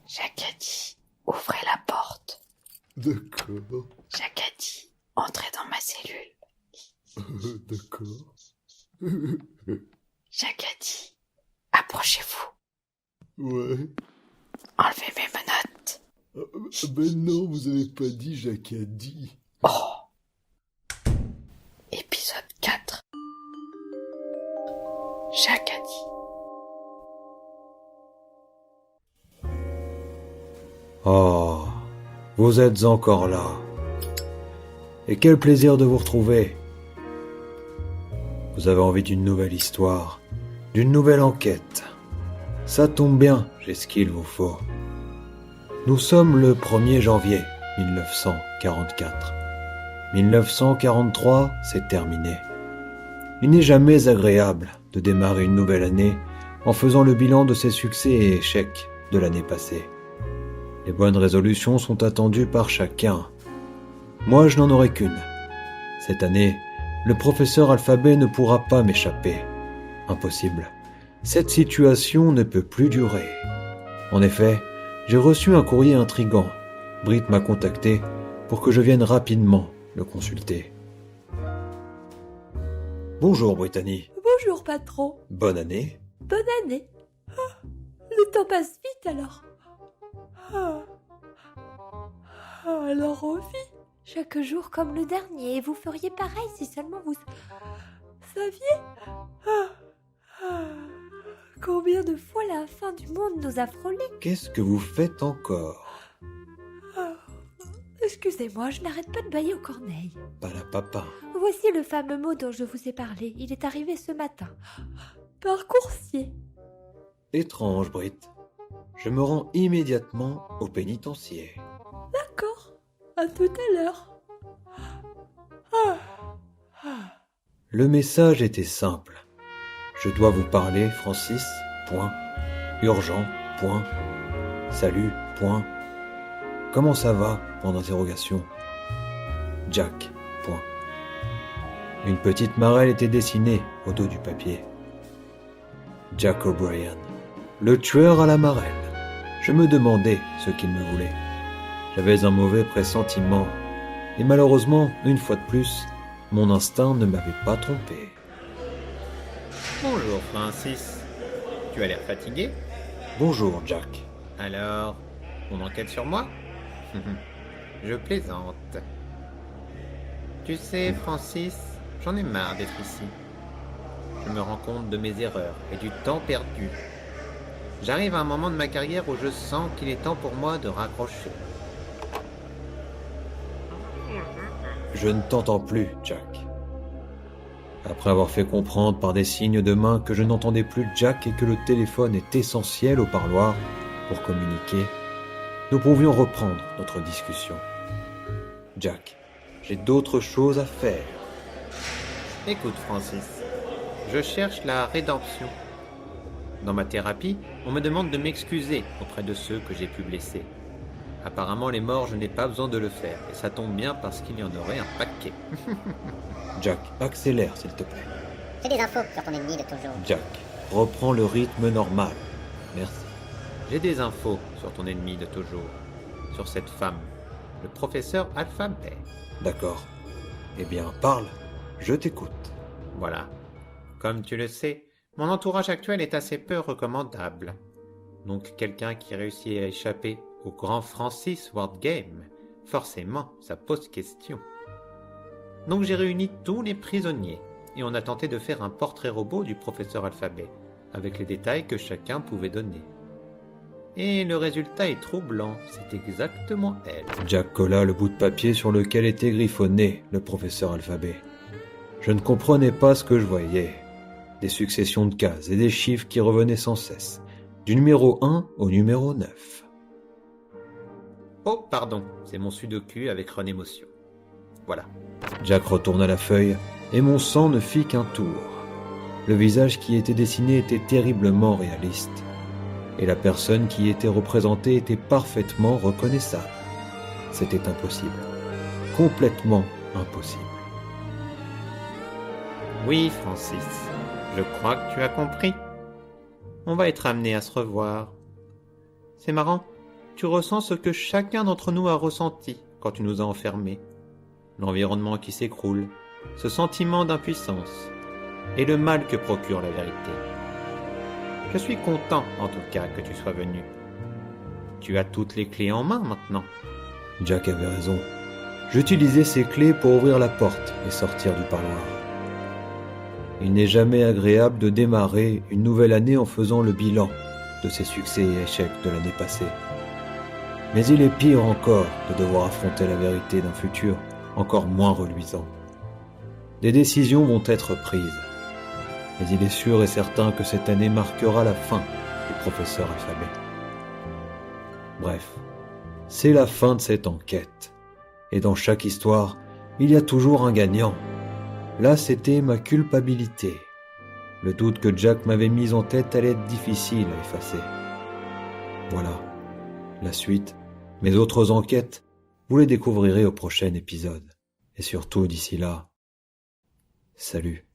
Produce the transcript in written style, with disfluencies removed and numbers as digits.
Jacques a dit, ouvrez la porte. D'accord. Jacques a dit, entrez dans ma cellule. D'accord. Jacques a dit, approchez-vous. Ouais. Enlevez mes menottes. Ben non, vous avez pas dit Jacques a dit. Oh. Épisode 4. Jacques a dit. Oh, vous êtes encore là. Et quel plaisir de vous retrouver. Vous avez envie d'une nouvelle histoire, d'une nouvelle enquête. Ça tombe bien, j'ai ce qu'il vous faut. Nous sommes le 1er janvier 1944. 1943, c'est terminé. Il n'est jamais agréable de démarrer une nouvelle année en faisant le bilan de ses succès et échecs de l'année passée. Les bonnes résolutions sont attendues par chacun. Moi, je n'en aurai qu'une. Cette année, le professeur Alphabet ne pourra pas m'échapper. Impossible. Cette situation ne peut plus durer. En effet, j'ai reçu un courrier intrigant. Britt m'a contacté pour que je vienne rapidement le consulter. Bonjour, Brittany. Bonjour, patron. Bonne année. Bonne année. Le temps passe vite, alors. Alors on vit. Chaque jour comme le dernier, et vous feriez pareil si seulement vous saviez. Combien de fois la fin du monde nous a frôlés. Qu'est-ce que vous faites encore? Excusez-moi, je n'arrête pas de bâiller aux corneilles. Palapapa. Voici le fameux mot dont je vous ai parlé. Il est arrivé ce matin. Par coursier. Étrange, Britt. Je me rends immédiatement au pénitencier. D'accord. À tout à l'heure. Le message était simple. Je dois vous parler, Francis. Point. Urgent. Point. Salut. Point. Comment ça va? Point d'interrogation. Jack. Point. Une petite marelle était dessinée au dos du papier. Jack O'Brien. Le tueur à la marelle. Je me demandais ce qu'il me voulait. J'avais un mauvais pressentiment. Et malheureusement, une fois de plus, mon instinct ne m'avait pas trompé. Bonjour Francis. Tu as l'air fatigué? Bonjour, Jack. Alors, on enquête sur moi? Je plaisante. Tu sais, Francis, j'en ai marre d'être ici. Je me rends compte de mes erreurs et du temps perdu. J'arrive à un moment de ma carrière où je sens qu'il est temps pour moi de raccrocher. Je ne t'entends plus, Jack. Après avoir fait comprendre par des signes de main que je n'entendais plus Jack et que le téléphone est essentiel au parloir pour communiquer, nous pouvions reprendre notre discussion. Jack, j'ai d'autres choses à faire. Écoute, Francis, je cherche la rédemption. Dans ma thérapie, on me demande de m'excuser auprès de ceux que j'ai pu blesser. Apparemment, les morts, je n'ai pas besoin de le faire, et ça tombe bien parce qu'il y en aurait un paquet. Jack, accélère, s'il te plaît. J'ai des infos sur ton ennemi de toujours. Jack, reprends le rythme normal. Merci. J'ai des infos sur ton ennemi de toujours, sur cette femme, le professeur Alphabet. D'accord. Eh bien, parle. Je t'écoute. Voilà. Comme tu le sais, mon entourage actuel est assez peu recommandable. Donc quelqu'un qui réussit à échapper au grand Francis Ward Game, forcément, ça pose question. Donc j'ai réuni tous les prisonniers, et on a tenté de faire un portrait robot du professeur Alphabet, avec les détails que chacun pouvait donner. Et le résultat est troublant, c'est exactement elle. Jack colla le bout de papier sur lequel était griffonné le professeur Alphabet. Je ne comprenais pas ce que je voyais. Des successions de cases et des chiffres qui revenaient sans cesse, du numéro 1 au numéro 9. Oh, pardon, c'est mon sudoku avec René Motion. Voilà. Jack retourna la feuille et mon sang ne fit qu'un tour. Le visage qui était dessiné était terriblement réaliste. Et la personne qui y était représentée était parfaitement reconnaissable. C'était impossible. Complètement impossible. Oui, Francis, je crois que tu as compris. On va être amené à se revoir. C'est marrant, tu ressens ce que chacun d'entre nous a ressenti quand tu nous as enfermés. L'environnement qui s'écroule, ce sentiment d'impuissance, et le mal que procure la vérité. Je suis content, en tout cas, que tu sois venu. Tu as toutes les clés en main maintenant. Jack avait raison. J'utilisais ces clés pour ouvrir la porte et sortir du parloir. Il n'est jamais agréable de démarrer une nouvelle année en faisant le bilan de ses succès et échecs de l'année passée. Mais il est pire encore de devoir affronter la vérité d'un futur encore moins reluisant. Des décisions vont être prises, mais il est sûr et certain que cette année marquera la fin du professeur Alphabet. Bref, c'est la fin de cette enquête. Et dans chaque histoire, il y a toujours un gagnant. Là, c'était ma culpabilité. Le doute que Jack m'avait mis en tête allait être difficile à effacer. Voilà, la suite, mes autres enquêtes, vous les découvrirez au prochain épisode. Et surtout, d'ici là, salut.